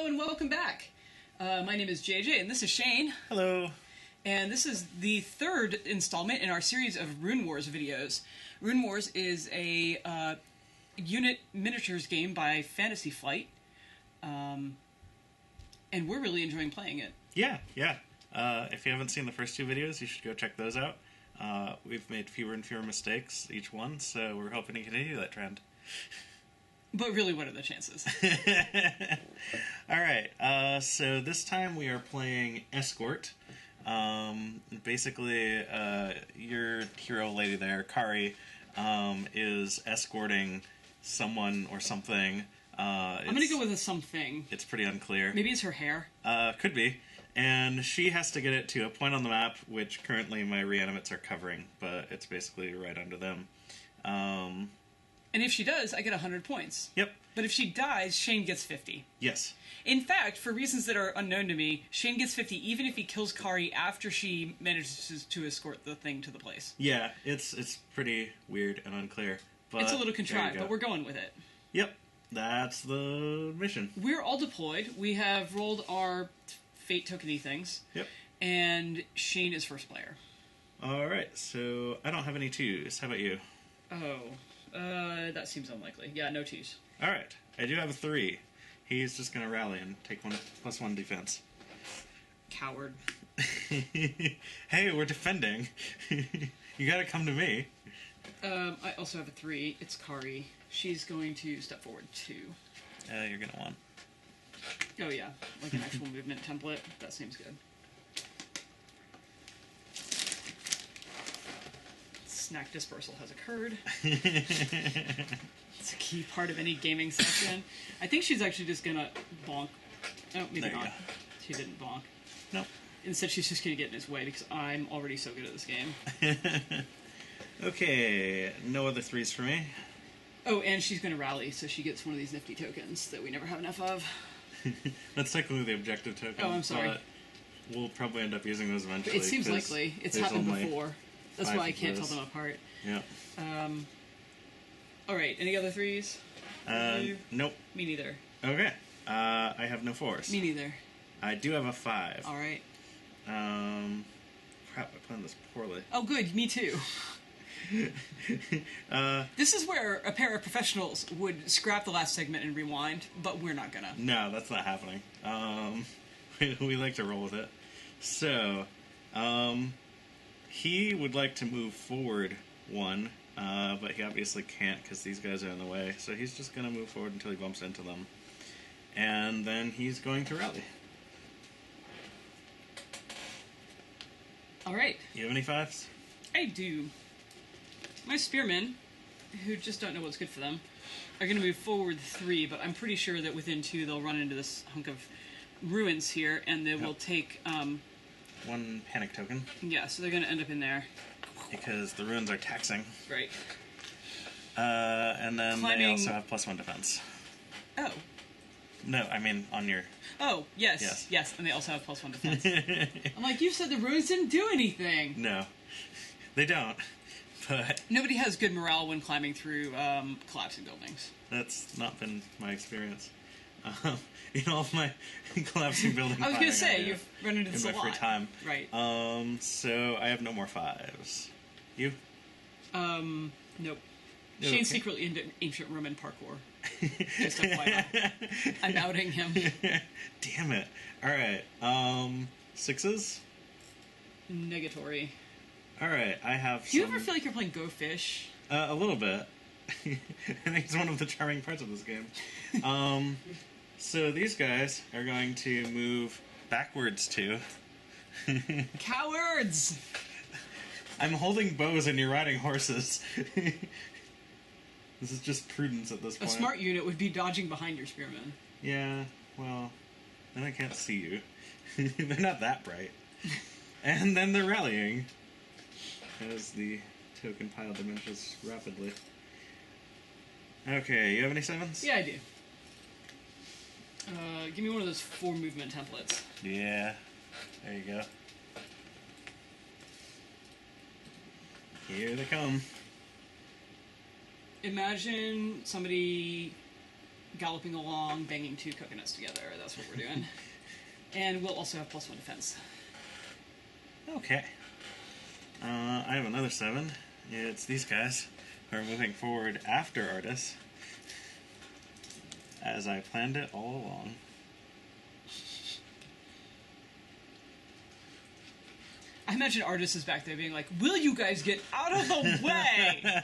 Hello and welcome back. My name is JJ and this is Shane. Hello. And this is the third installment in our series of Runewars videos. Runewars is a unit miniatures game by Fantasy Flight. And we're really enjoying playing it. Yeah. If you haven't seen the first two videos, you should go check those out. We've made fewer and fewer mistakes each one, so we're hoping to continue that trend. But really, what are the chances? Alright, so this time we are playing Escort. Basically, your hero lady there, Kari, is escorting someone or something. I'm gonna go with a something. It's pretty unclear. Maybe it's her hair? Could be. And she has to get it to a point on the map, which currently my reanimates are covering, but it's basically right under them. And if she does, I get 100 points. Yep. But if she dies, Shane gets 50. Yes. In fact, for reasons that are unknown to me, Shane gets 50 even if he kills Kari after she manages to escort the thing to the place. Yeah, it's pretty weird and unclear. But it's a little contrived, but we're going with it. Yep. That's the mission. We're all deployed. We have rolled our fate tokeny things. Yep. And Shane is first player. Alright, so I don't have any twos. How about you? Oh, that seems unlikely. Yeah, no twos. Alright, I do have a 3. He's just going to rally and take +1 defense. Coward. Hey, we're defending. You gotta come to me. I also have a 3. It's Kari. She's going to step forward 2. You're going to want. Oh yeah, like an actual movement template. That seems good. Snack dispersal has occurred. It's a key part of any gaming session. I think she's actually just gonna bonk. Oh, maybe not. She didn't bonk. Nope. Instead, she's just gonna get in his way because I'm already so good at this game. Okay, no other 3s for me. Oh, and she's gonna rally, so she gets one of these nifty tokens that we never have enough of. That's technically the objective token. Oh, I'm sorry. But we'll probably end up using those eventually. It seems likely. It's happened before. That's why I can't tell them apart. Yeah. Alright, any other 3s? Nope. Me neither. Okay. I have no 4s. Me neither. I do have a 5. Alright. Crap, I planned this poorly. Oh, good. Me too. This is where a pair of professionals would scrap the last segment and rewind, but we're not gonna. No, that's not happening. We like to roll with it. So, he would like to move forward 1, but he obviously can't because these guys are in the way. So he's just going to move forward until he bumps into them. And then he's going to rally. Alright. You have any 5s? I do. My spearmen, who just don't know what's good for them, are going to move forward 3, but I'm pretty sure that within 2 they'll run into this hunk of ruins here, and they will take... 1 panic token. Yeah, so they're going to end up in there. Because the ruins are taxing. Right. And then they also have +1 defense. Oh. No, I mean on your... Oh, yes, and they also have +1 defense. I'm like, you said the ruins didn't do anything! No, they don't. But nobody has good morale when climbing through collapsing buildings. That's not been my experience. In all of my collapsing building I was going to say, you've run into this a lot. In my free time. Right. So I have no more 5s. You? Nope. Shane's secretly into ancient Roman parkour. Just FYI. I'm outing him. Damn it. Alright. 6s? Negatory. Alright, I have Do you ever feel like you're playing Go Fish? A little bit. I think it's one of the charming parts of this game. So these guys are going to move backwards 2. Cowards! I'm holding bows and you're riding horses. This is just prudence at this point. A smart unit would be dodging behind your spearmen. Yeah, well, then I can't see you. They're not that bright. And then they're rallying as the token pile diminishes rapidly. Okay, you have any 7s? Yeah, I do. Give me one of those 4 movement templates. Yeah, there you go. Here they come. Imagine somebody galloping along, banging 2 coconuts together. That's what we're doing. And we'll also have +1 defense. Okay. I have another 7. It's these guys who are moving forward after Artis, as I planned it all along. I imagine Artis is back there being like, will you guys get out of the way?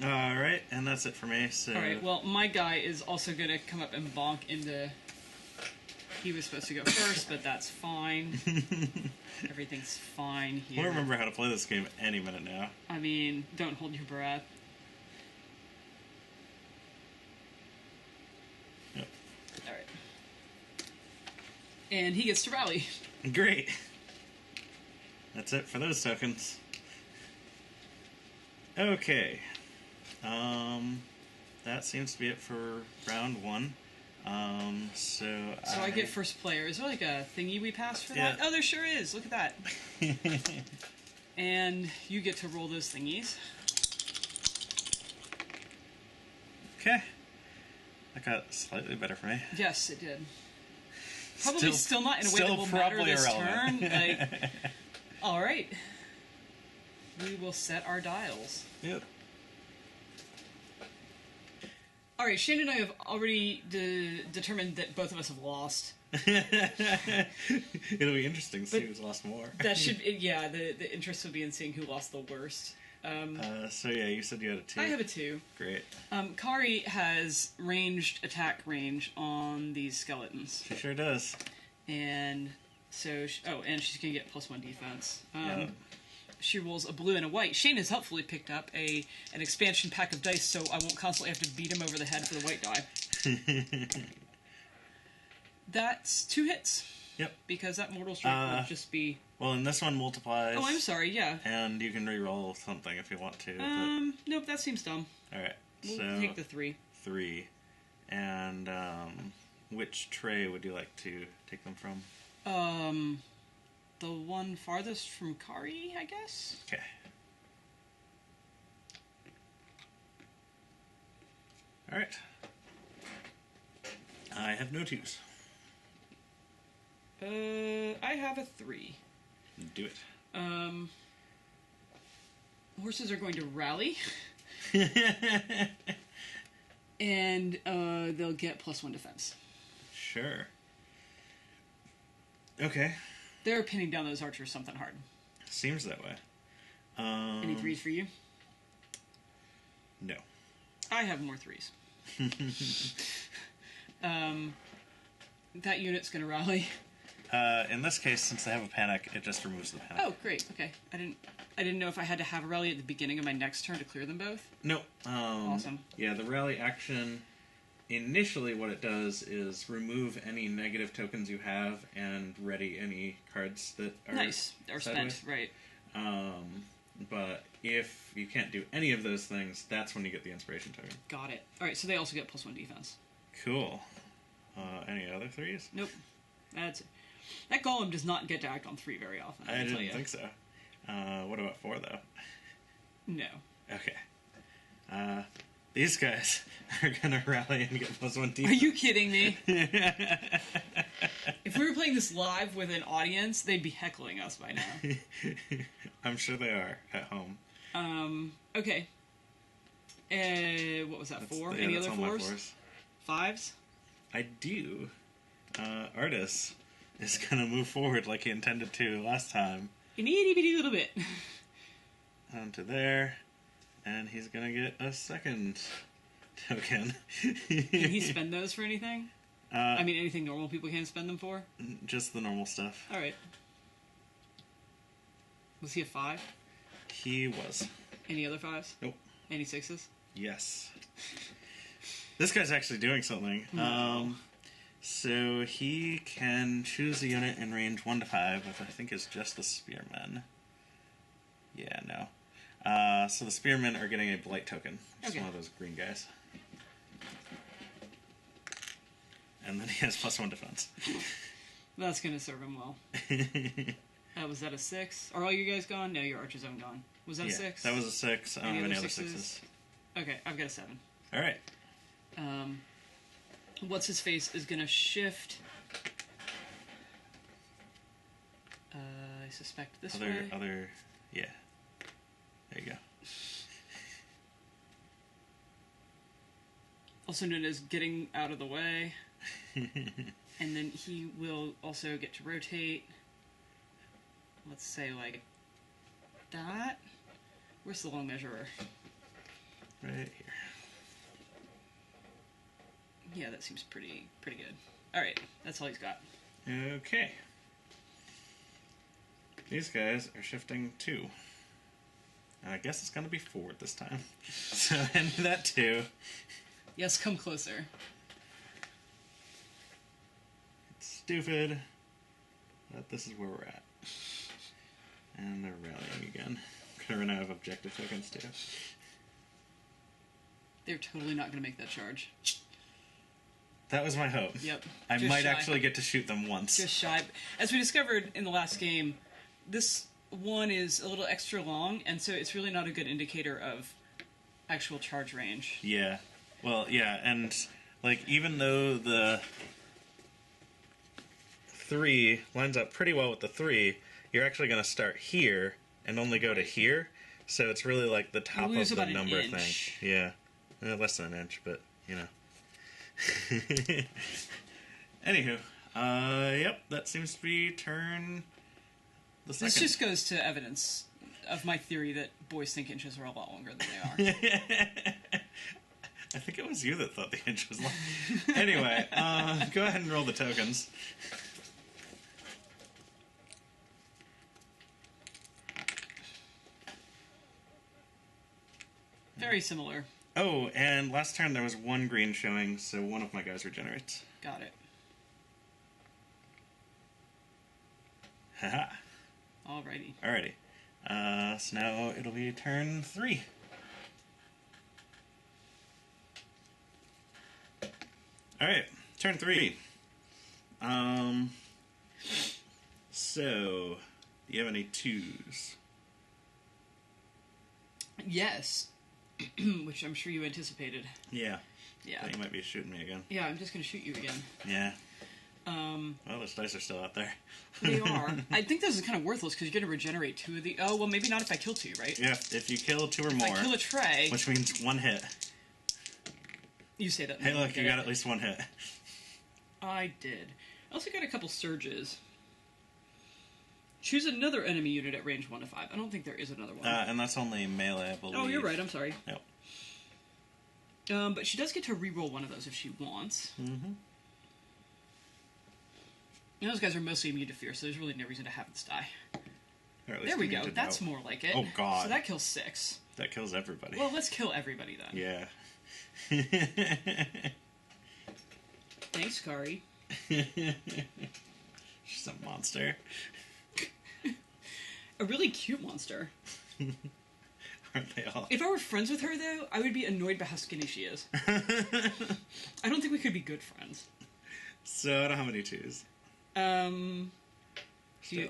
Alright, and that's it for me. So. Alright, well, my guy is also going to come up and bonk into... He was supposed to go first, but that's fine. Everything's fine here. We'll remember how to play this game any minute now. I mean, don't hold your breath. Yep. Alright. And he gets to rally. Great. That's it for those tokens. Okay. That seems to be it for round 1. So I get first player. Is there like a thingy we pass for that? Oh, there sure is. Look at that. And you get to roll those thingies. Okay. That got slightly better for me. Yes, it did. Probably still not in a way that will matter this turn. Like, all right. We will set our dials. Yep. All right, Shane and I have already determined that both of us have lost. It'll be interesting to see who's lost more. That should, yeah. The interest would be in seeing who lost the worst. So yeah, you said you had a 2. I have a 2. Great. Kari has ranged attack range on these skeletons. She sure does. And so, and she's gonna get +1 defense. Yeah. She rolls a blue and a white. Shane has helpfully picked up an expansion pack of dice, so I won't constantly have to beat him over the head for the white die. That's 2 hits. Yep. Because that mortal strike will just be... Well, and this one multiplies. Oh, I'm sorry, yeah. And you can re-roll something if you want to. Nope, that seems dumb. Alright, We'll so... take the 3. 3. And, which tray would you like to take them from? The one farthest from Kari, I guess? Okay. Alright. I have no 2s. I have a 3. Do it. Horses are going to rally. And they'll get +1 defense. Sure. Okay. They're pinning down those archers something hard. Seems that way. Any 3s for you? No. I have more 3s. That unit's going to rally. In this case, since they have a panic, it just removes the panic. Oh, great. Okay. I didn't know if I had to have a rally at the beginning of my next turn to clear them both. No. Awesome. Yeah, the rally action, initially what it does is remove any negative tokens you have and ready any cards that are nice. Or spent, right. But if you can't do any of those things, that's when you get the inspiration token. Got it. Alright, so they also get +1 defense. Cool. Any other 3s? Nope. That's it. That golem does not get to act on 3 very often. I didn't think so. What about 4, though? No. Okay. These guys are gonna rally and get +1 defense. Are you kidding me? If we were playing this live with an audience, they'd be heckling us by now. I'm sure they are at home. Okay. What was that, 4? Yeah, Any other all my 4s? 5s? I do. Artis is gonna move forward like he intended to last time. An itty bitty little bit. Onto there. And he's gonna get a second token. Can he spend those for anything? I mean, anything normal people can spend them for? Just the normal stuff. Alright. Was he a 5? He was. Any other 5s? Nope. Any 6s? Yes. This guy's actually doing something. No. So he can choose a unit in range 1 to 5, which I think is just the spearmen. Yeah, no. So the spearmen are getting a blight token, which is one of those green guys. And then he has +1 defense. That's gonna serve him well. Was that a 6? Are all you guys gone? No, your archer's own gone. Was that a 6? That was a 6. I don't have any other 6s. Okay, I've got a 7. Alright. What's his face is gonna shift. I suspect this way. Yeah. There you go. Also known as getting out of the way. And then he will also get to rotate. Let's say like that. Where's the long measurer? Right here. Yeah, that seems pretty good. Alright, that's all he's got. Okay. These guys are shifting 2. And I guess it's going to be forward this time. So end that 2. Yes, come closer. It's stupid, but this is where we're at. And they're rallying again. Gonna run out of objective tokens too. They're totally not going to make that charge. That was my hope. Yep. I Just might shy. actually get to shoot them once. Just shy. As we discovered in the last game, this one is a little extra long, and so it's really not a good indicator of actual charge range. Yeah. Well, yeah, and like even though the 3 lines up pretty well with the 3, you're actually going to start here and only go to here, so it's really like the top of the number thing. Yeah. Less than an inch, but you know. Anywho, yep, that seems to be turn the second. This just goes to evidence of my theory that boys think inches are a lot longer than they are. I think it was you that thought the inch was long. Anyway, go ahead and roll the tokens. Very similar. Oh, and last turn there was 1 green showing, so one of my guys regenerates. Got it. Haha. Alrighty. Alrighty. So now it'll be turn 3. Alright, turn 3. So, do you have any 2s? Yes. Which I'm sure you anticipated. Yeah. Yeah. You might be shooting me again. Yeah, I'm just going to shoot you again. Yeah. Well, those dice are still out there. They are. I think this is kind of worthless because you're going to regenerate 2 of the... Oh, well, maybe not if I kill 2, right? Yeah, if you kill 2 or more. If I kill a tray... Which means 1 hit. You say that. Hey, look, you got at least 1 hit. I did. I also got a couple surges. Choose another enemy unit at range 1 to 5. I don't think there is another one. And that's only melee, I believe. Oh, you're right. I'm sorry. Yep. But she does get to reroll one of those if she wants. Mm-hmm. And those guys are mostly immune to fear, so there's really no reason to have this die. There we go. That's more like it. Oh, God. So that kills 6. That kills everybody. Well, let's kill everybody then. Yeah. Thanks, Kari. She's a monster. A really cute monster. Aren't they all? If I were friends with her, though, I would be annoyed by how skinny she is. I don't think we could be good friends. So I don't have any 2s. Still.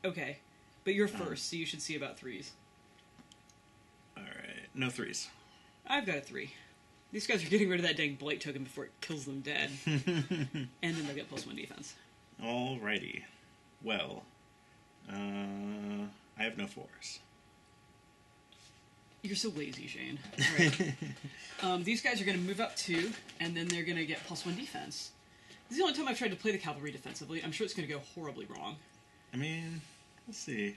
Okay. But you're first, so you should see about 3s. Alright. No 3s. I've got a 3. These guys are getting rid of that dang blight token before it kills them dead. And then they'll get +1 defense. Alrighty. Well, I have no 4s. You're so lazy, Shane. Right. These guys are going to move up 2, and then they're going to get +1 defense. This is the only time I've tried to play the cavalry defensively. I'm sure it's going to go horribly wrong. I mean, we'll see.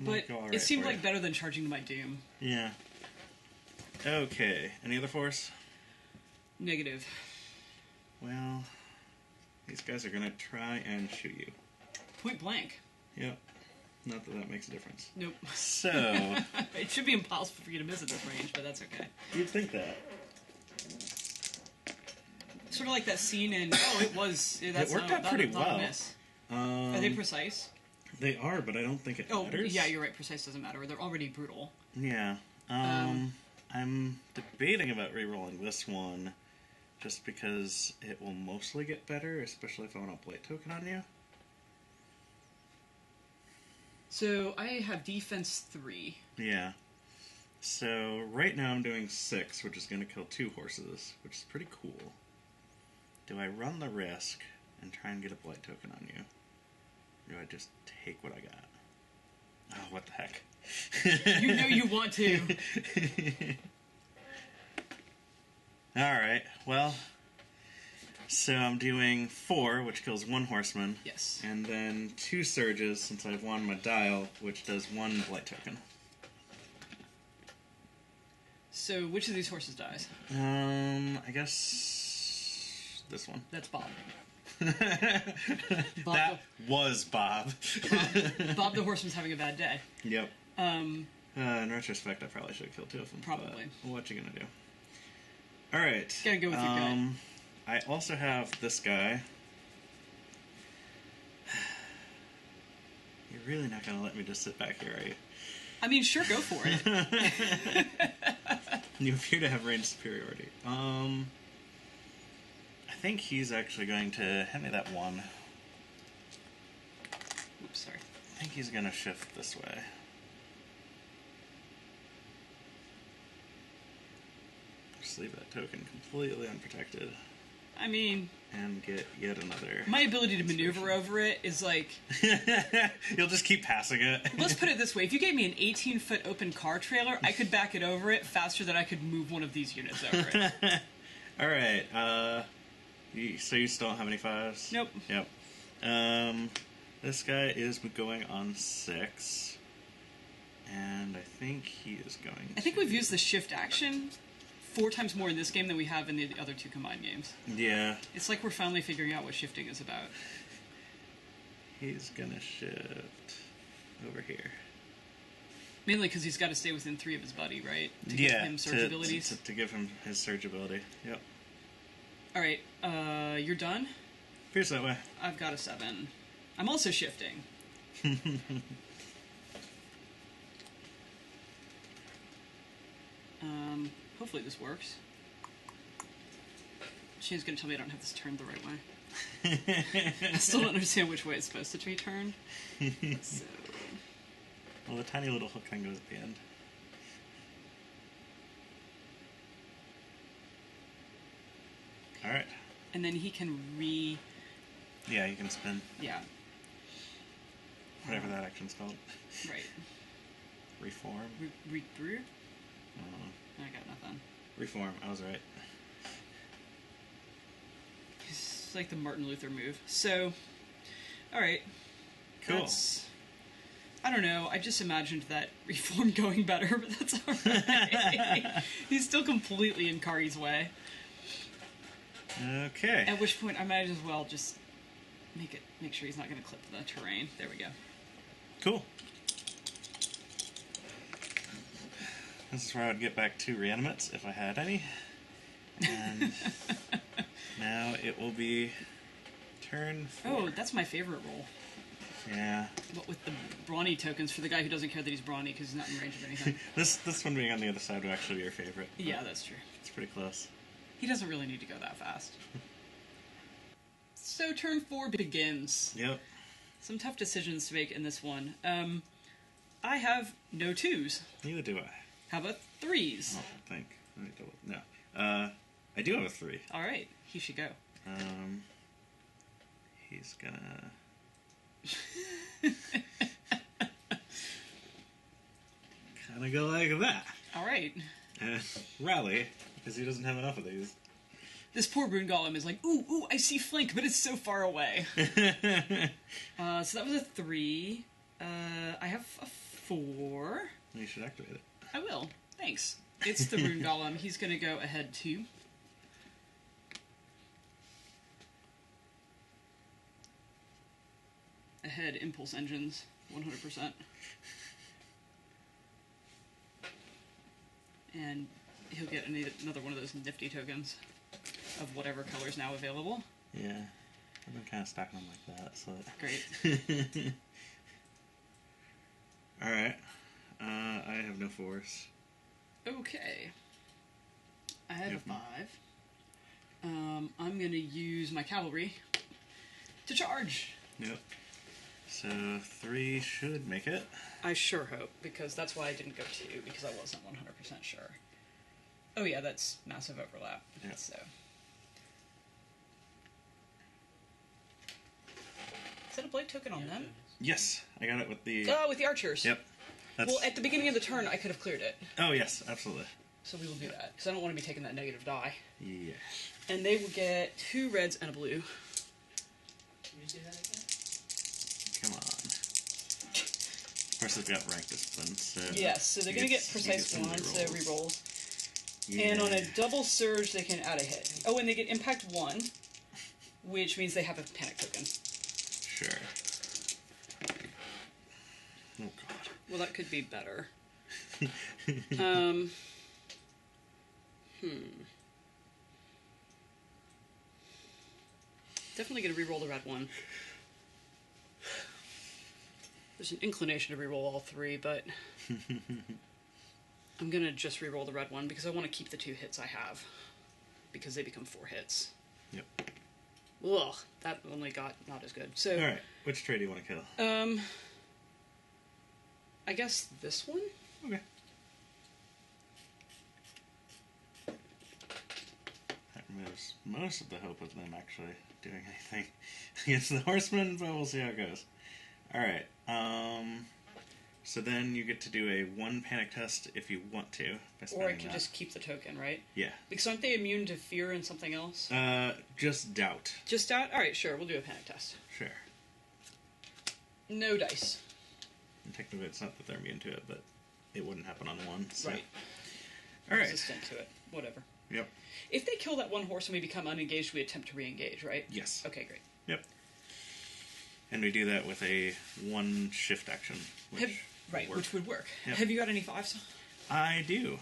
But it seemed like better than charging to my doom. Yeah. Okay. Any other 4s? Negative. Well, these guys are going to try and shoot you. Point blank. Yep. Not that that makes a difference. Nope. So... It should be impossible for you to miss at this range, but that's okay. You'd think that. Sort of like that scene in... Oh, it was... That's it worked out pretty well. Miss. Are they precise? They are, but I don't think it matters. Yeah, you're right. Precise doesn't matter. They're already brutal. Yeah. I'm debating about re-rolling this one just because it will mostly get better, especially if I want a blight token on you. So, I have defense 3. Yeah. So right now I'm doing 6, which is going to kill 2 horses, which is pretty cool. Do I run the risk and try and get a blight token on you? Or do I just take what I got? Oh, what the heck. You know you want to. Alright, well, so I'm doing 4, which kills 1 horseman. Yes. And then 2 surges, since I've won my dial, which does 1 blight token. So, which of these horses dies? I guess this one. That's Bob. That was Bob. Bob the horseman's having a bad day. Yep. In retrospect, I probably should have killed 2 of them. Probably. But what you gonna do? All right. Gotta go with your gut. I also have this guy. You're really not gonna let me just sit back here, are you? I mean, sure, go for it. You appear to have range superiority. I think he's actually going to hit me that 1. Oops, sorry. I think he's going to shift this way. Just leave that token completely unprotected. I mean... And get yet another... My ability to maneuver over it is like... You'll just keep passing it. Let's put it this way. If you gave me an 18-foot open car trailer, I could back it over it faster than I could move one of these units over it. Alright, so you still don't have any 5s? Nope. Yep. This guy is going on 6. And I think he is going I think we've used the shift action 4 times more in this game than we have in the other 2 combined games. Yeah. It's like we're finally figuring out what shifting is about. He's gonna shift over here. Mainly because he's got to stay within 3 of his buddy, right? To give him surge abilities. To give him his surge ability. Yep. Alright, you're done? Appears that way. I've got a 7. I'm also shifting. Hopefully this works. Shane's gonna tell me I don't have this turned the right way. I still don't understand which way it's supposed to be turned. So... Well, the tiny little hook thing goes at the end. Alright. And then he can Yeah, you can spin. Yeah. Whatever that action's called. Right. Reform? Re-brew? I got nothing. Reform, I was right. It's like the Martin Luther move. So, alright. Cool. I don't know, I just imagined that Reform going better, but that's alright. He's still completely in Kari's way. Okay. At which point I might as well just make sure he's not going to clip the terrain. There we go. Cool. This is where I would get back 2 reanimates if I had any. And now it will be turn 4. Oh, that's my favorite roll. Yeah. But with the brawny tokens for the guy who doesn't care that he's brawny because he's not in range of anything. This one being on the other side would actually be your favorite. Yeah, that's true. It's pretty close. He doesn't really need to go that fast. So turn 4 begins. Yep. Some tough decisions to make in this one. I have no 2s. Neither do I. How about 3s? I don't think. Let me double. No. I do have a 3. All right, he should go. He's gonna. Kind of go like that. All right. Rally, because he doesn't have enough of these. This poor Rune Golem is like, ooh, I see flank, but it's so far away. So that was a 3. I have a 4. You should activate it. I will. Thanks. It's the Rune Golem. He's going to go ahead 2. Ahead Impulse Engines, 100%. And he'll get another one of those nifty tokens of whatever color is now available. Yeah. I've been kind of stacking them like that, so... Great. Alright. I have no 4s. Okay. I have a 5. I'm going to use my cavalry to charge. Yep. So 3 should make it. I sure hope, because that's why I didn't go 2, because I wasn't 100% sure. Oh yeah, that's massive overlap. Yeah. So. Is that a blight token on them? Yes, I got it with the... Oh, with the archers. Yep. That's... Well, at the beginning of the turn, I could have cleared it. Oh, yes, absolutely. So we will do that, because I don't want to be taking that negative die. Yeah. And they will get 2 reds and a blue. Can you do that again? Come on. Of course, they've got rank discipline, so... Yes, so they're going to get precise 1, so rerolls. Yeah. And on a double surge, they can add a hit. Oh, and they get impact 1, which means they have a panic token. Sure. Oh, God. Well, that could be better. Definitely going to reroll the red one. There's an inclination to reroll all 3, but I'm going to just reroll the red one because I want to keep the 2 hits I have, because they become 4 hits. Yep. Ugh, that only got not as good. So, alright, which trade do you want to kill? I guess this one? Okay. That removes most of the hope of them actually doing anything against the horsemen, but we'll see how it goes. Alright, so then you get to do a 1 panic test if you want to. Or I can just keep the token, right? Yeah. Because aren't they immune to fear and something else? Just doubt. Just doubt? Alright, sure, we'll do a panic test. Sure. No dice. And technically it's not that they're immune to it, but it wouldn't happen on 1, so. Right. Alright. Resistant to it. Whatever. Yep. If they kill that one horse and we become unengaged, we attempt to re-engage, right? Yes. Okay, great. Yep. And we do that with a 1 shift action. Which would work. Yep. Have you got any 5s? I do.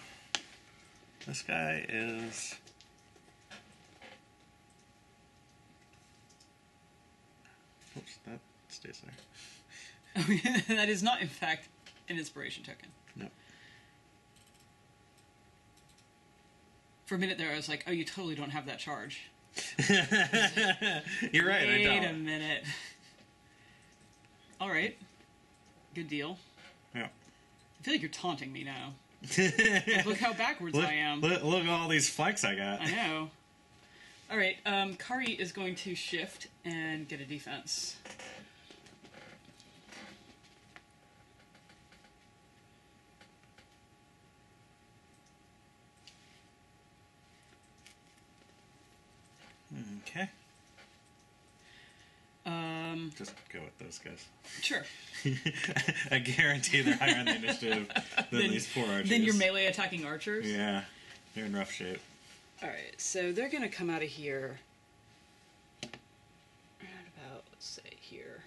This guy is... Oops, that stays there. That is not, in fact, an inspiration token. No. For a minute there, I was like, oh, you totally don't have that charge. You're right, I don't. Wait a minute. All right. Good deal. Yeah. I feel like you're taunting me now. Like, look how backwards I am. Look at all these flanks I got. I know. All right, Kari is going to shift and get a defense. Okay. Just go with those guys. Sure. I guarantee they're higher on the initiative than these 4 archers. Then your melee attacking archers? Yeah. They're in rough shape. Alright, so they're going to come out of here. Right about, let's say, here.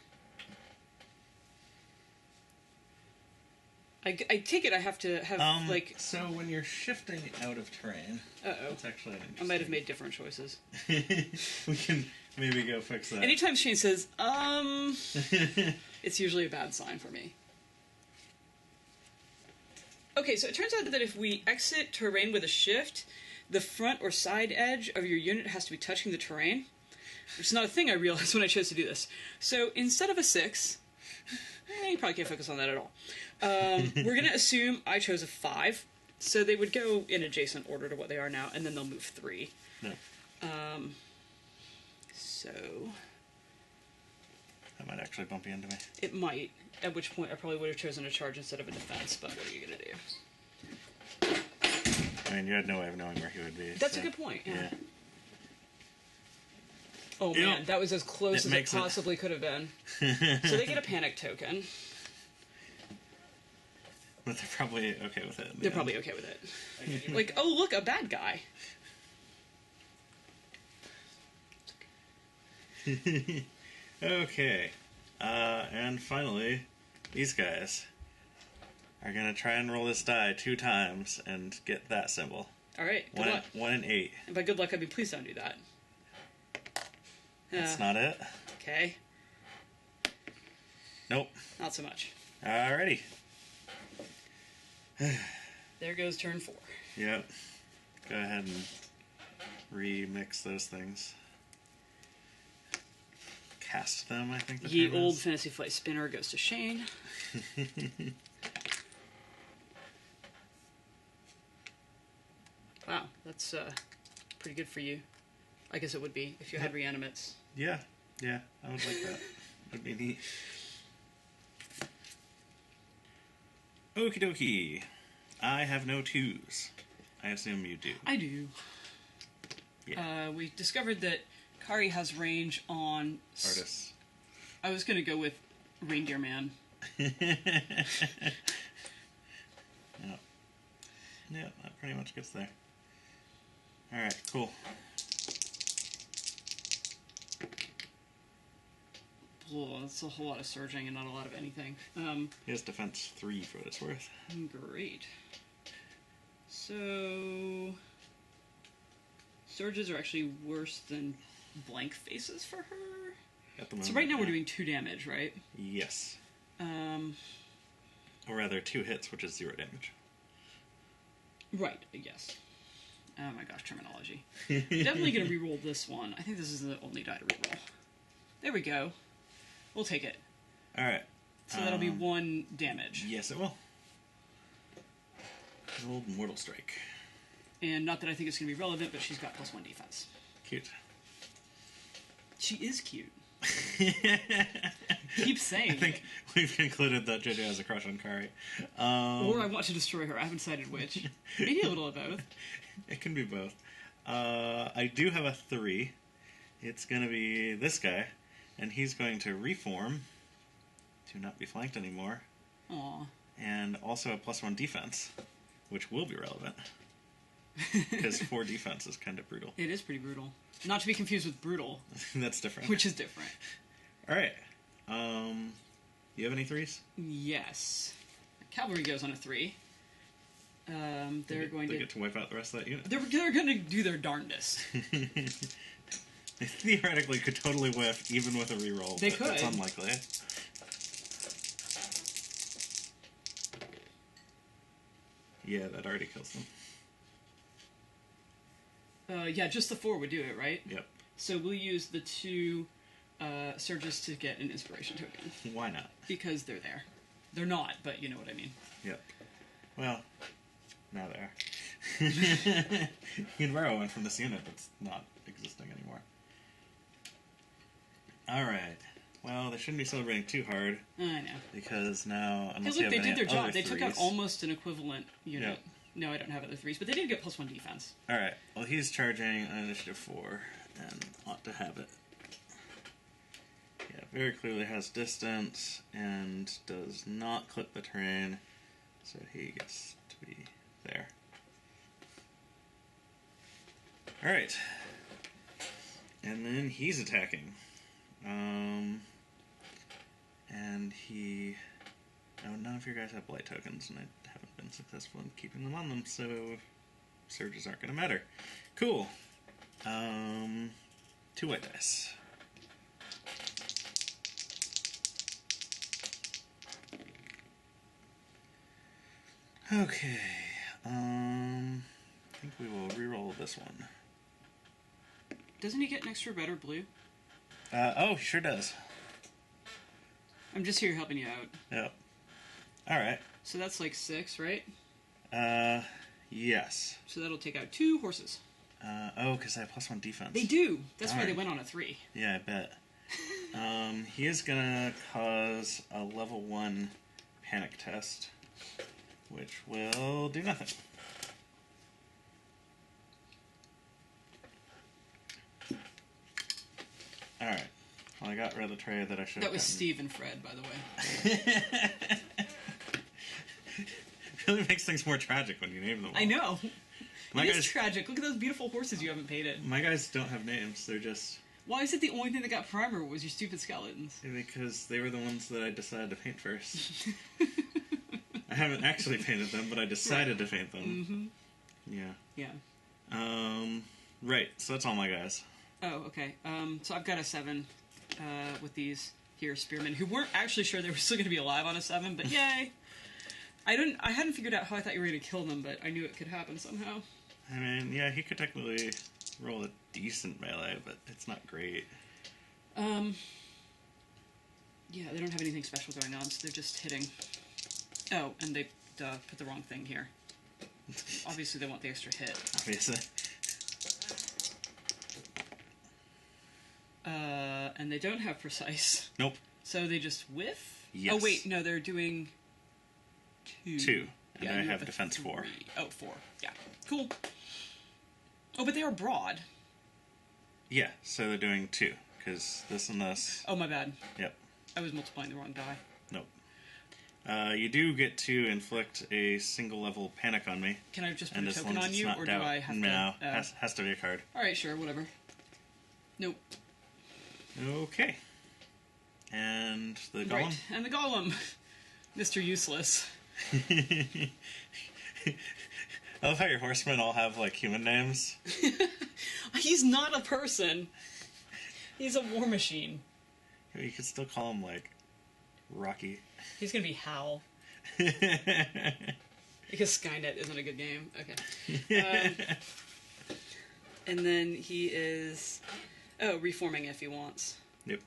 I take it I have to have, like... So when you're shifting out of terrain... Uh-oh. It's actually I might have made different choices. We can maybe go fix that. Anytime Shane says, it's usually a bad sign for me. Okay, so it turns out that if we exit terrain with a shift, the front or side edge of your unit has to be touching the terrain, which is not a thing I realized when I chose to do this. So instead of a 6... you probably can't focus on that at all. We're going to assume I chose a 5, so they would go in adjacent order to what they are now, and then they'll move 3. No. So... That might actually bump you into me. It might, at which point I probably would have chosen a charge instead of a defense, but what are you going to do? I mean, you had no way of knowing where he would be. That's a good point, yeah. Yeah. Oh You man, know, that was as close as it makes it- possibly could have been. So they get a panic token. But they're probably okay with it. They're probably okay with it. Like, oh look, a bad guy. Okay. And finally, these guys are going to try and roll this die 2 times and get that symbol. Alright, good luck. 1 and 8. And by good luck, I mean please don't do that. That's not it. Okay. Nope. Not so much. Alrighty. There goes turn 4. Yep. Go ahead and remix those things. cast them, I think. Ye old Fantasy Flight spinner goes to Shane. Wow, that's pretty good for you. I guess it would be if you had reanimates. Yeah, I would like that. That'd be neat. Okie dokie. I have no 2s. I assume you do. I do. Yeah. We discovered that Kari has range on... Artists. I was going to go with Reindeer Man. Yeah, that pretty much gets there. Alright, cool. Oh, that's a whole lot of surging and not a lot of anything. He has defense 3 for what it's worth. Great. So... surges are actually worse than blank faces for her? At the moment, So right now we're doing 2 damage, right? Yes. Or rather, 2 hits, which is 0 damage. Right, yes. Oh my gosh, terminology. Definitely going to reroll this one. I think this is the only die to reroll. There we go. We'll take it. Alright. So that'll be 1 damage. Yes, it will. Old Mortal Strike. And not that I think it's going to be relevant, but she's got +1 defense. Cute. She is cute. Keep saying I think we've concluded that JJ has a crush on Kari. Or I want to destroy her. I haven't decided which. Maybe a little of both. It can be both. I do have a 3. It's going to be this guy, and he's going to reform to not be flanked anymore. Aw. And also a +1 defense, which will be relevant. Because 4 defense is kind of brutal. It is pretty brutal. Not to be confused with brutal. That's different. Which is different. Alright. You have any 3s? Yes. Cavalry goes on a 3. They're going they to... get to wipe out the rest of that unit. They're going to do their darndest. They theoretically could totally whiff, even with a reroll. They but could. It's unlikely. Yeah, that already kills them. Yeah, just the 4 would do it, right? Yep. So we'll use the 2 surges to get an inspiration token. Why not? Because they're there. They're not, but you know what I mean. Yep. Well, now they are. You can borrow one from this unit that's not existing anymore. Alright. Well, they shouldn't be celebrating too hard. I know. Because now, Hey, unless look, you they have did any their job. other They took out 3s. almost an equivalent unit. Yep. No, I don't have other 3s, but they did get +1 defense. Alright, well he's charging on initiative 4, and ought to have it. Yeah, very clearly has distance, and does not clip the terrain, so he gets to be there. Alright. And then he's attacking. And he... Oh, none of your guys have blight tokens, and I haven't been successful in keeping them on them, so surges aren't going to matter. Cool. 2 white dice. Okay. I think we will reroll this one. Doesn't he get an extra red or blue? Oh, he sure does. I'm just here helping you out. Yep. Alright. So that's like 6, right? Yes. So that'll take out 2 horses. Oh, because I have +1 defense. They do! That's why Darn. they went on a 3. Yeah, I bet. He is gonna cause a level 1 panic test, which will do nothing. Alright. Well, I got rid of the tray that I should have That was gotten. Steve and Fred, by the way. Really makes things more tragic when you name them all. I know! My It is guys, tragic. Look at those beautiful horses you haven't painted. my guys don't have names. They're just... Why is it the only thing that got primer was your stupid skeletons? Because they were the ones that I decided to paint first. I haven't actually painted them, but I decided to paint them. Mm-hmm. Yeah. Yeah. Right, so that's all my guys. Oh, okay. So I've got a 7 with these here spearmen who weren't actually sure they were still going to be alive on a 7, but yay! I hadn't figured out how I thought you were going to kill them, but I knew it could happen somehow. I mean, yeah, he could technically roll a decent melee, but it's not great. Yeah, they don't have anything special going on, so they're just hitting. Oh, and they put the wrong thing here. Obviously, they want the extra hit. Obviously. And they don't have precise. Nope. So they just whiff? Yes. Oh, wait, no, they're doing 2. 2. And Yeah, I you have a defense 4. 3. Oh, 4. Yeah. Cool. Oh, but they are broad. Yeah, so they're doing 2. Because this and this. Oh, my bad. Yep. I was multiplying the wrong die. Nope. You do get to inflict a single level panic on me. Can I just put And a as token long as on it's you, not or do doubt. I have No, to... has to be a card. Alright, sure, whatever. Nope. Okay. And the golem? Right, and the golem. Mr. Useless. I love how your horsemen all have, like, human names. He's not a person. He's a war machine. You could still call him, like, Rocky. He's gonna be Hal. Because Skynet isn't a good game. Okay. And then he is... Oh, reforming if he wants. Yep.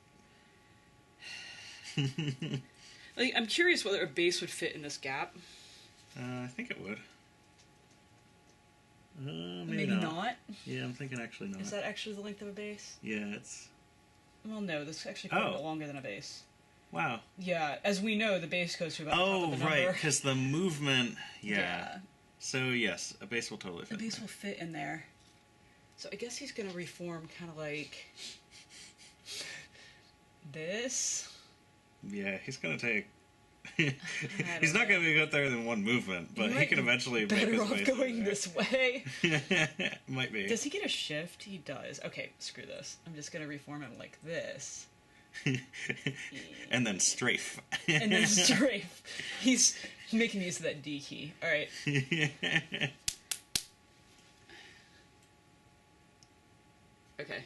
Like, I'm curious whether a base would fit in this gap. I think it would. Maybe not. Yeah, I'm thinking actually not. Is that actually the length of a base? Yeah, it's... Well, no, this is actually quite a bit longer than a base. Wow. Yeah, as we know, the base goes to about the top of the right, number. because the movement... Yeah. Yeah. So, yes, a base will totally fit. The base will fit in there. So I guess he's going to reform kind of like... this? Yeah, he's going to take... he's not going to be good there than one movement, but he can eventually make his better off way going there. this way. Might be. Does he get a shift? He does. Okay, screw this. I'm just going to reform him like this. And then strafe. And then strafe. He's making use of that D key. Alright. Okay.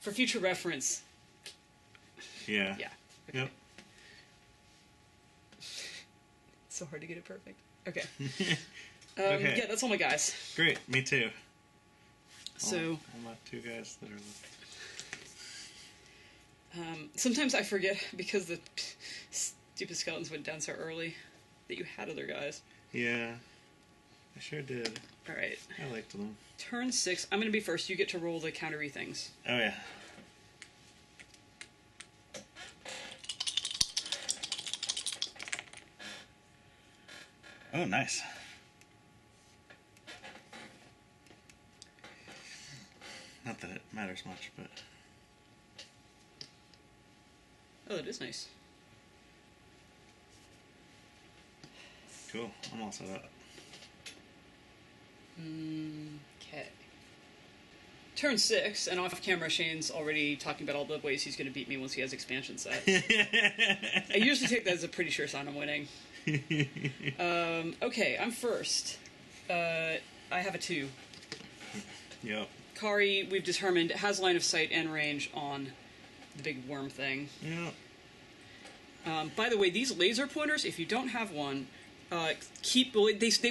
For future reference. Yeah. Yeah. Okay. Yep. It's so hard to get it perfect. Okay. Okay. Yeah, that's all my guys. Great, me too. So... I'm not 2 guys that are left. Sometimes I forget, because the stupid skeletons went down so early, that you had other guys. Yeah, I sure did. Alright. I liked them. Turn 6. I'm going to be first. You get to roll the countery things. Oh, yeah. Oh, nice. Not that it matters much, but... Oh, that is nice. Cool, I'm all set up. Okay. Turn 6, and off camera, Shane's already talking about all the ways he's going to beat me once he has expansion sets. I usually take that as a pretty sure sign I'm winning. Okay, I'm first. I have a 2. Yep. Kari, we've determined, has line of sight and range on the big worm thing. Yep. By the way, these laser pointers, if you don't have one, they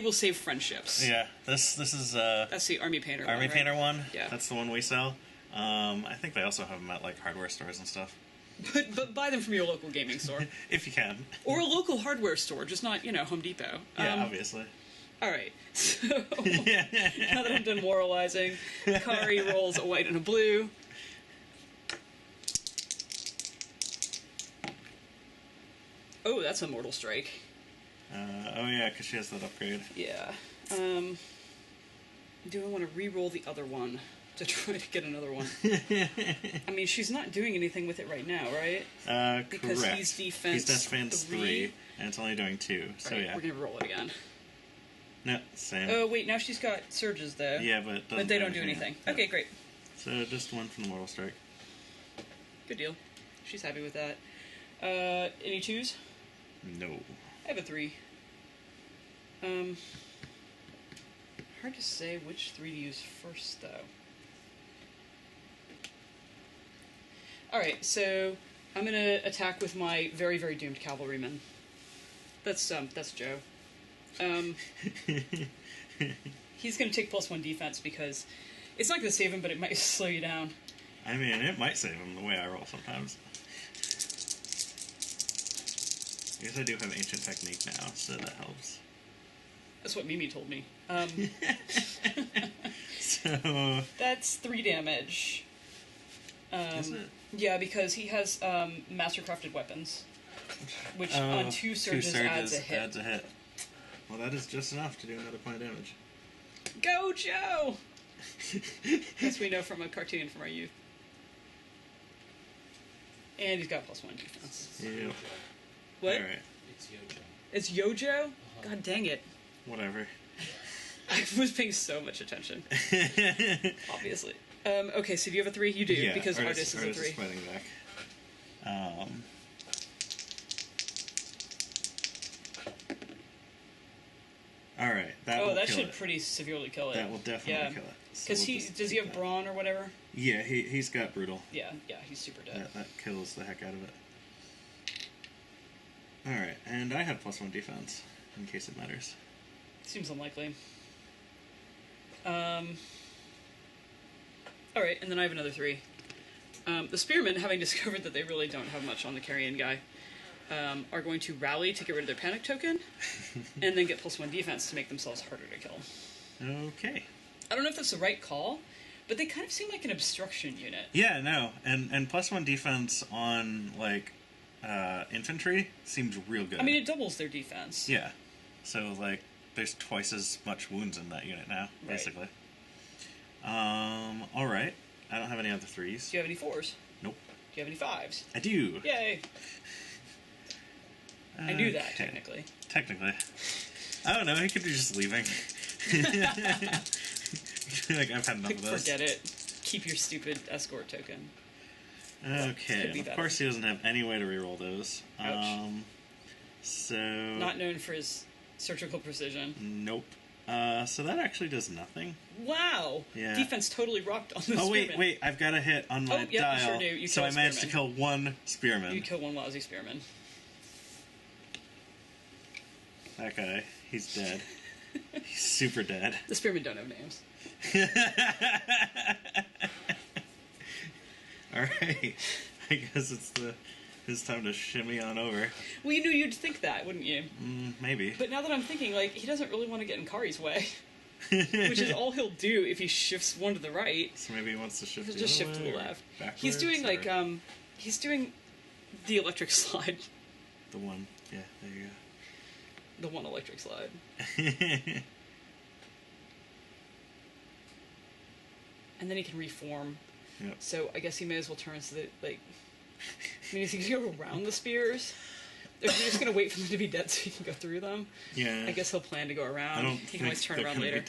will save friendships. Yeah, this is That's the Army Painter Army one, Painter right? one. Yeah. That's the one we sell. I think they also have them at like hardware stores and stuff. But buy them from your local gaming store. If you can. Or a local hardware store, just not, Home Depot. Yeah, obviously. Alright, so now that I'm done moralizing, Kari rolls a white and a blue. Oh, that's a Mortal Strike. Oh yeah, because she has that upgrade. Yeah. Do I want to re-roll the other one to try to get another one? I mean, she's not doing anything with it right now, right? Because correct. he's defense 3, and it's only doing 2, so right, yeah. We're going to roll it again. No, same. Oh, wait, now she's got surges, though. Yeah, but it doesn't But they don't do anything. Yeah. Okay, great. So just 1 from the Mortal Strike. Good deal. She's happy with that. Any 2s? No. I have a 3. Hard to say which 3 to use first, though. Alright, so I'm gonna attack with my very, very doomed cavalryman. That's Joe. He's gonna take +1 defense because it's not gonna save him, but it might slow you down. I mean, it might save him the way I roll sometimes. I guess I do have Ancient Technique now, so that helps. That's what Mimi told me. So... That's 3 damage. Is it? Yeah, because he has master-crafted weapons, which on 2 surges adds a hit. Adds a hit. Well, that is just enough to do another point of damage. Go, Joe! As we know from a cartoon from our youth. And he's got +1 defense. Yep. What? Alright. It's Yojo. It's Yojo? God dang it. Whatever. I was paying so much attention. Obviously. Okay, so do you have a 3? You do, Yeah, because Artis is a 3. Is fighting back. Alright, that will that kill should it. pretty severely kill it. That will definitely kill it. So Because we'll does he have brawn or whatever? Yeah, he's got brutal. Yeah, he's super dead. That kills the heck out of it. Alright, and I have +1 defense, in case it matters. Seems unlikely. Alright, and then I have another 3. The Spearmen, having discovered that they really don't have much on the carrion guy, are going to rally to get rid of their panic token, and then get +1 defense to make themselves harder to kill. Okay. I don't know if that's the right call, but they kind of seem like an obstruction unit. Yeah, no, and +1 defense on, like, infantry seems real good. I mean, it doubles their defense. Yeah. So, like, there's twice as much wounds in that unit now, basically. Alright. I don't have any other 3s. Do you have any 4s? Nope. Do you have any 5s? I do. Yay! I knew that, technically. Technically. I don't know, he could be just leaving. Like, I've had enough of those. Forget it. Keep your stupid escort token. Okay, Could be and of better. course he doesn't have any way to reroll those. Ouch. So... Not known for his surgical precision. Nope. So that actually does nothing. Wow! Yeah. Defense totally rocked on this Oh, spearman. wait, I've got a hit on my yep, dial. you sure do. You so kill I a managed to spearman. kill 1 spearman. You kill 1 lousy spearman. That guy, he's dead. He's super dead. The spearmen don't have names. Alright. I guess it's his time to shimmy on over. Well, you knew you'd think that, wouldn't you? Maybe. But now that I'm thinking, like, he doesn't really want to get in Kari's way. Which is all he'll do if he shifts 1 to the right. So maybe he wants to shift He'll the just other shift to way the or left. backwards, He's doing, like, or- he's doing the electric slide. The one. Yeah, there you The 1 electric slide. go. And then he can reform. Yep. So I guess he may as well turn so that, like... I mean, is he going to go around the spears? Or is he just going to wait for them to be dead so he can go through them? Yeah. I guess he'll plan to go around. I don't He can always turn they're around gonna later.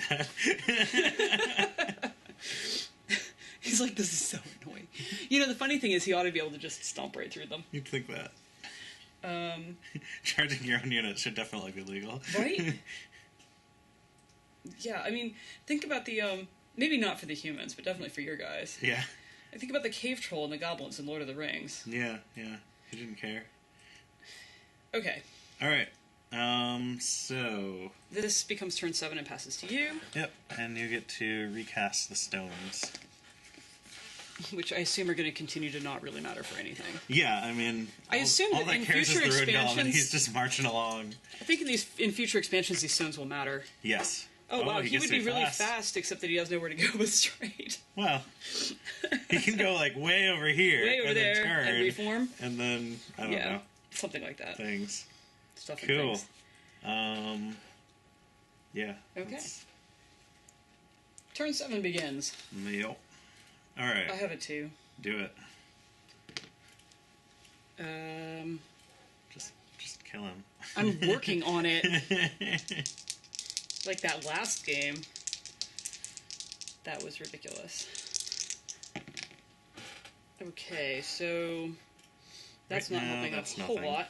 be dead. He's like, this is so annoying. You know, the funny thing is he ought to be able to just stomp right through them. You'd think that. Charging your own unit should definitely be legal. Right? Yeah, I mean, think about the, maybe not for the humans, but definitely for your guys. Yeah. I think about the cave troll and the goblins in Lord of the Rings. Yeah, yeah. He didn't care. Okay. Alright. So... This becomes turn 7 and passes to you, Yep, and you get to recast the stones. which I assume are going to continue to not really matter for anything. Yeah, I mean... I assume all that in cares future is the Rude Goblin. expansions- He's just marching along. I think in future expansions these stones will matter. Yes. Oh, wow, he gets would to be really fast, except that he has nowhere to go but straight. Well, he can go, like, way over here. Way over and there then turn, and reform. And then, I don't know, Something like that. things. Stuff and Cool. things. Yeah. Okay. Turn 7 begins. Yep. Alright. I have it too. Do it. Um, Just kill him. I'm working on it. Like that last game. That was ridiculous. Okay, so that's Right not now, helping that's a whole nothing. lot.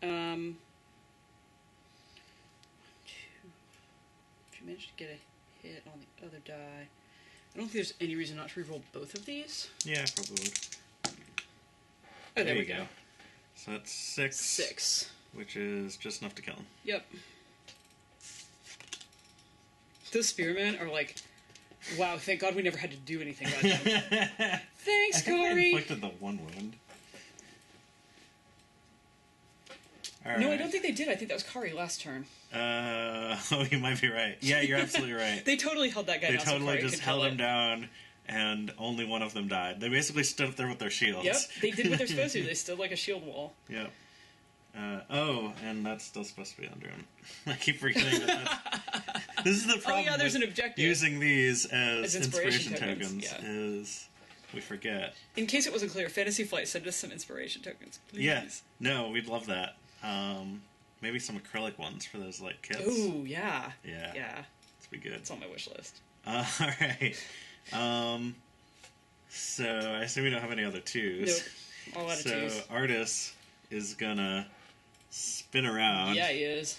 If you manage to get a hit on the other die, I don't think there's any reason not to reroll both of these. Yeah, probably would. Oh, there we you go. So that's 6. 6. Which is just enough to kill him. Yep. Those spearmen are like, wow, thank God we never had to do anything about them. Thanks, I think I Corey! inflicted the 1 wound. All No, I right. don't think they did. I think that was Kari last turn. Oh, you might be right. Yeah, you're absolutely right. They totally held that guy They down. so totally Kari just could held kill him it. down, and only one of them died. They basically stood up there with their shields. Yep, they did what they're supposed to. They stood like a shield wall. Yep. And that's still supposed to be under him. I keep forgetting that. This is the problem. Oh yeah, there's with an objective. using these as inspiration tokens tokens, yeah. is we forget. In case it wasn't clear, Fantasy Flight send us some inspiration tokens, please. Yeah. No, we'd love that. Maybe some acrylic ones for those like kits. Ooh, yeah. Yeah. Yeah, That'd be good. it's on my wish list. All right. So I assume we don't have any other twos. Nope. All out of So twos. Artis is gonna spin around. Yeah, he is.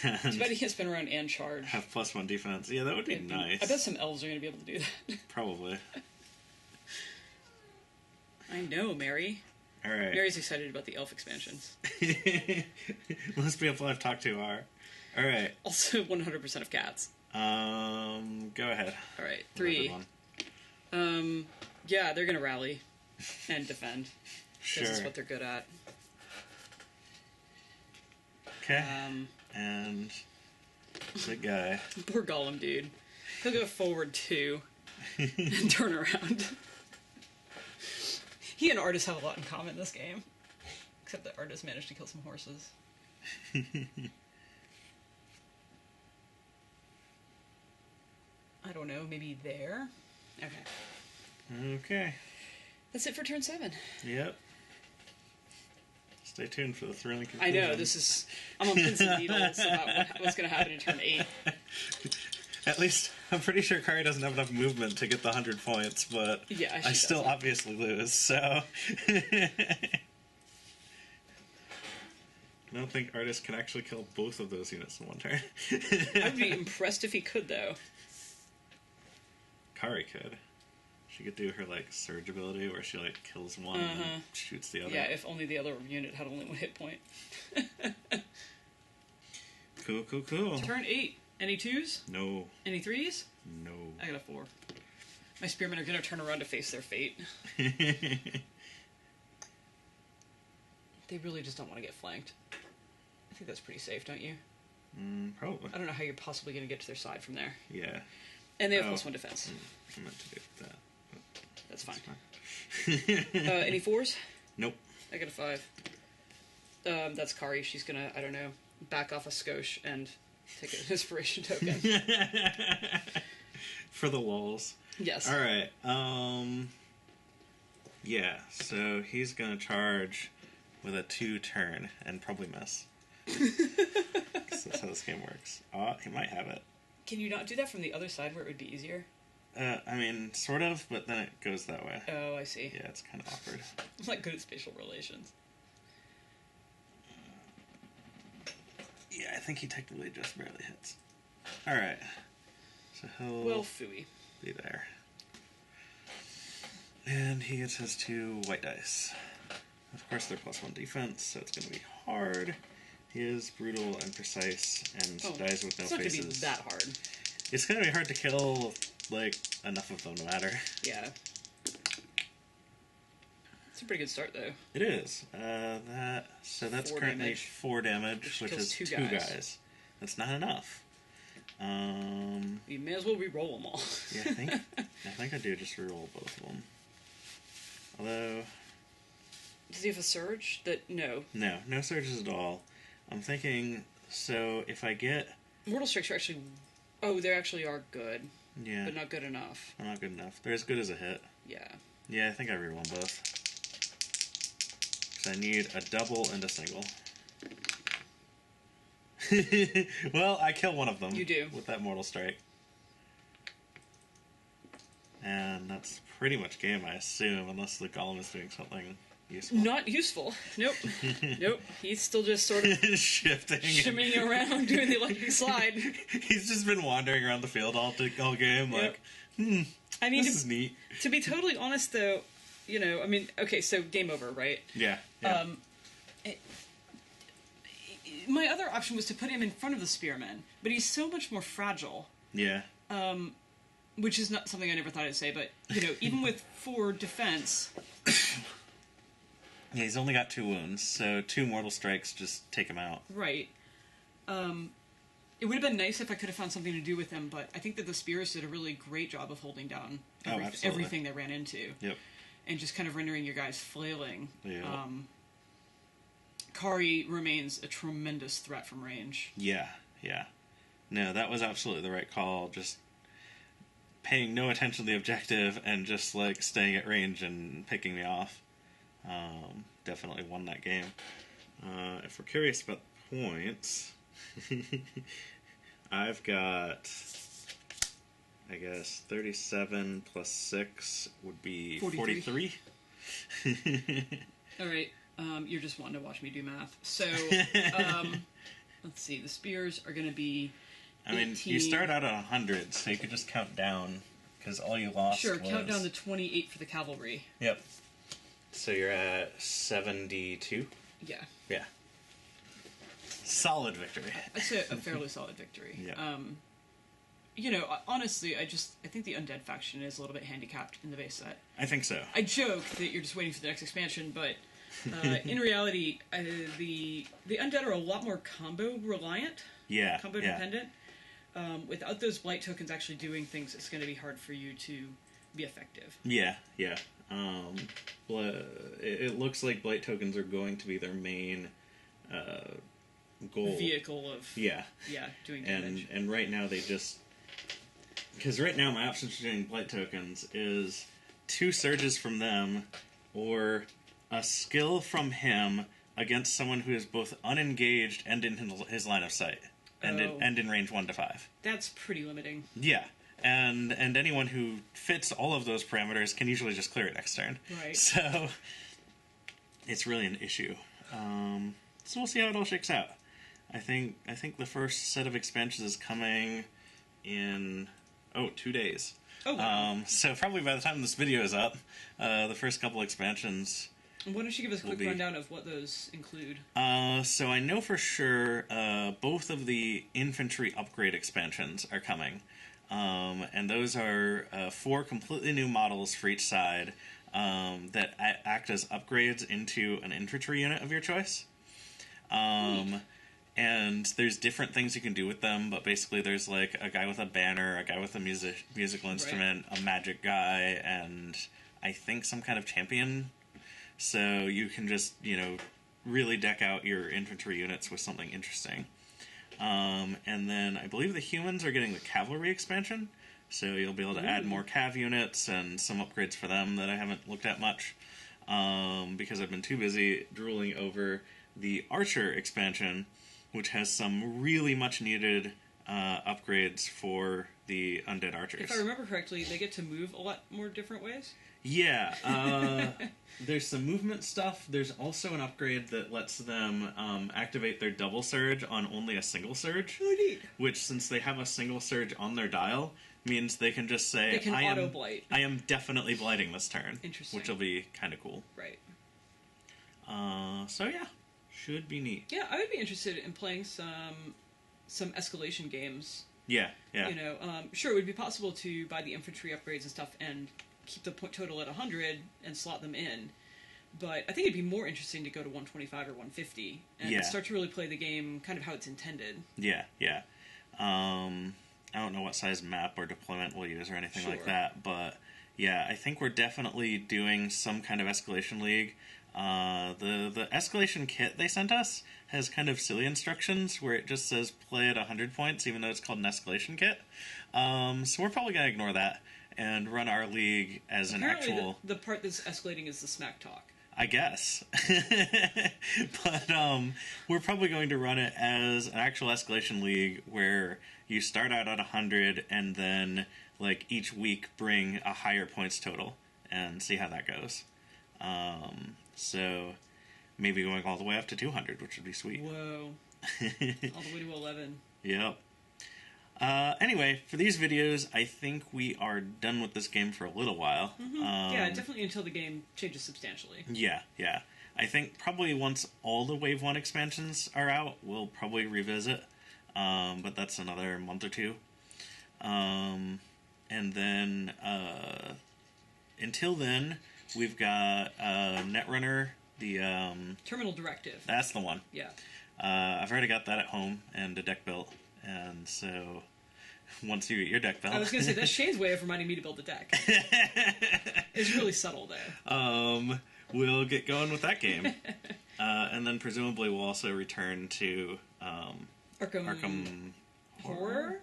And Too bad he can't spin around and charge. have +1 defense. Yeah, that would be nice. I bet some elves are going to be able to do that. Probably. I know, Mary. All right. Mary's excited about the elf expansions. Most people I've talked to are. All right. Also, 100% of cats. Go ahead. All right, Another 3. one. Yeah, they're going to rally and defend. Sure. This is what they're good at. Okay. And the guy. Poor Gollum, dude. He'll go forward 2 and turn around. He and Artis have a lot in common in this game. Except that Artis managed to kill some horses. I don't know, maybe there? Okay. Okay. That's it for turn 7. Yep. Stay tuned for the thrilling I conclusion. know, this is... I'm on pins and needles about what's going to happen in turn 8. At least, I'm pretty sure Kari doesn't have enough movement to get the 100 points, but Yeah, she I still doesn't. obviously lose, so... I don't think Artis can actually kill both of those units in one turn. I'd be impressed if he could, though. Kari could. She could do her, like, surge ability where she, like, kills one and then shoots the other. Yeah, if only the other unit had only 1 hit point. Cool, cool, cool. Turn 8. Any 2s? No. Any 3s? No. I got a 4. My spearmen are going to turn around to face their fate. They really just don't want to get flanked. I think that's pretty safe, don't you? Probably. I don't know how you're possibly going to get to their side from there. Yeah. And they have Oh. +1 defense. I meant to do that. That's fine. It's fine. Any 4s? Nope. I got a 5. That's Kari. She's going to, I don't know, back off a skosh and take an inspiration token. For the lulz. Yes. Alright, yeah, so he's gonna charge with a 2 turn and probably miss. 'Cause that's how this game works. He might have it. Can you not do that from the other side where it would be easier? I mean, sort of, but then it goes that way. Oh, I see. Yeah, it's kind of awkward. I'm not good at spatial relations. Yeah, I think he technically just barely hits. Alright. So he'll Well, phooey. be there. And he gets his 2 white dice. Of course, they're +1 defense, so it's going to be hard. He is brutal and precise and dies with no it's not faces. going to be that hard. It's going to be hard to kill, like, enough of them to matter. Yeah. It's a pretty good start, though. It is. So that's 4 currently damage. 4 damage, which kills is 2 2 guys. guys. That's not enough. You may as well re-roll them all. Yeah, I think I do just reroll both of them. Although, Does he have a surge? No. no surges at all. I'm thinking, so if I get... Mortal Strikes are actually... Oh, they actually are good, Yeah, but not good enough. not good enough. They're as good as a hit. Yeah. Yeah, I think I reroll them both. Because I need a double and a single. Well, I kill one of them. You do. With that Mortal Strike. And that's pretty much game, I assume, unless the golem is doing something useful. Not useful. Nope. Nope. He's still just sort of Shifting. shimmying around doing the electric slide. He's just been wandering around the field all game, like, I mean, this is neat. to be totally honest, though, you know, I mean, okay, so game over, right? Yeah. My other option was to put him in front of the spearmen, but he's so much more fragile. Yeah. Which is not something I never thought I'd say, but, you know, even with 4 defense, Yeah, he's only got 2 wounds, so 2 mortal strikes just take him out. Right. It would have been nice if I could have found something to do with him, but I think that the Spears did a really great job of holding down everything they ran into. Yep. And just kind of rendering your guys flailing. Yep. Kari remains a tremendous threat from range. Yeah. No, that was absolutely the right call. Just paying no attention to the objective and just, like, staying at range and picking me off. Definitely won that game. If we're curious about points... I've got, I guess, 37 plus 6 would be 43. All right. You're just wanting to watch me do math. So, let's see. The Spears are going to be 18. I mean, you start out at 100, so you could just count down, because all you lost Sure, was... count down to 28 for the cavalry. Yep. So you're at 72? Yeah. Yeah. Solid victory. I'd say a fairly solid victory. Yeah. You know, honestly, I think the Undead faction is a little bit handicapped in the base set. I think so. I joke that you're just waiting for the next expansion, but in reality, the Undead are a lot more combo reliant. Yeah. Combo dependent. Without those blight tokens actually doing things, it's going to be hard for you to be effective. Yeah. Well, it looks like blight tokens are going to be their main goal. Vehicle of doing damage. And right now they just... Because right now my options for doing blight tokens is 2 surges from them or a skill from him against someone who is both unengaged and in his line of sight. And in range 1 to 5. That's pretty limiting. Yeah. And anyone who fits all of those parameters can usually just clear it next turn. Right. So it's really an issue. So we'll see how it all shakes out. I think the first set of expansions is coming in 2 days. Oh, wow. So probably by the time this video is up, the first couple expansions. Why don't you give us a quick rundown of what those include? So I know for sure both of the infantry upgrade expansions are coming. And those are 4 completely new models for each side that act as upgrades into an infantry unit of your choice. And there's different things you can do with them, but basically there's like a guy with a banner, a guy with a musical instrument, a magic guy, and I think some kind of champion. So you can just, really deck out your infantry units with something interesting. And then I believe the humans are getting the cavalry expansion, so you'll be able to add more cav units and some upgrades for them that I haven't looked at much, because I've been too busy drooling over the archer expansion, which has some really much needed upgrades for the undead archers. If I remember correctly, they get to move a lot more different ways? Yeah, there's some movement stuff. There's also an upgrade that lets them activate their double surge on only a single surge. Oh, neat. Which, since they have a single surge on their dial, means they can just say, they can auto-blight. I am definitely blighting this turn. Interesting. Which will be kind of cool. Right. So yeah, should be neat. Yeah, I would be interested in playing some escalation games. Yeah. Sure, it would be possible to buy the infantry upgrades and stuff and keep the point total at 100 and slot them in. But I think it'd be more interesting to go to 125 or 150 and start to really play the game kind of how it's intended. Yeah. I don't know what size map or deployment we'll use or anything like that, but yeah, I think we're definitely doing some kind of escalation league. The escalation kit they sent us has kind of silly instructions where it just says play at 100 points, even though it's called an escalation kit. So we're probably going to ignore that and run our league as Apparently an actual... The part that's escalating is the smack talk. I guess. But we're probably going to run it as an actual escalation league where you start out at 100 and then, like, each week bring a higher points total and see how that goes. So maybe going all the way up to 200, which would be sweet. Whoa. All the way to 11. Yep. Anyway, for these videos, I think we are done with this game for a little while. Mm-hmm. Yeah, definitely until the game changes substantially. Yeah. I think probably once all the Wave 1 expansions are out, we'll probably revisit. But that's another month or two. And then, until then, we've got Netrunner The Terminal Directive. That's the one. Yeah. I've already got that at home and a deck built, and so once you get your deck built, I was going to say that's Shane's way of reminding me to build a deck. It's really subtle there. We'll get going with that game, and then presumably we'll also return to Arkham Horror.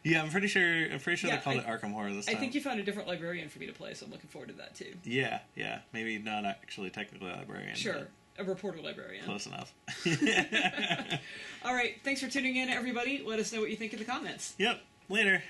Yeah, I'm pretty sure Yeah, they called it Arkham Horror this time. I think you found a different librarian for me to play, so I'm looking forward to that too. Yeah. Maybe not actually technically a librarian. Sure, a reporter librarian. Close enough. All right, thanks for tuning in, everybody. Let us know what you think in the comments. Yep, later.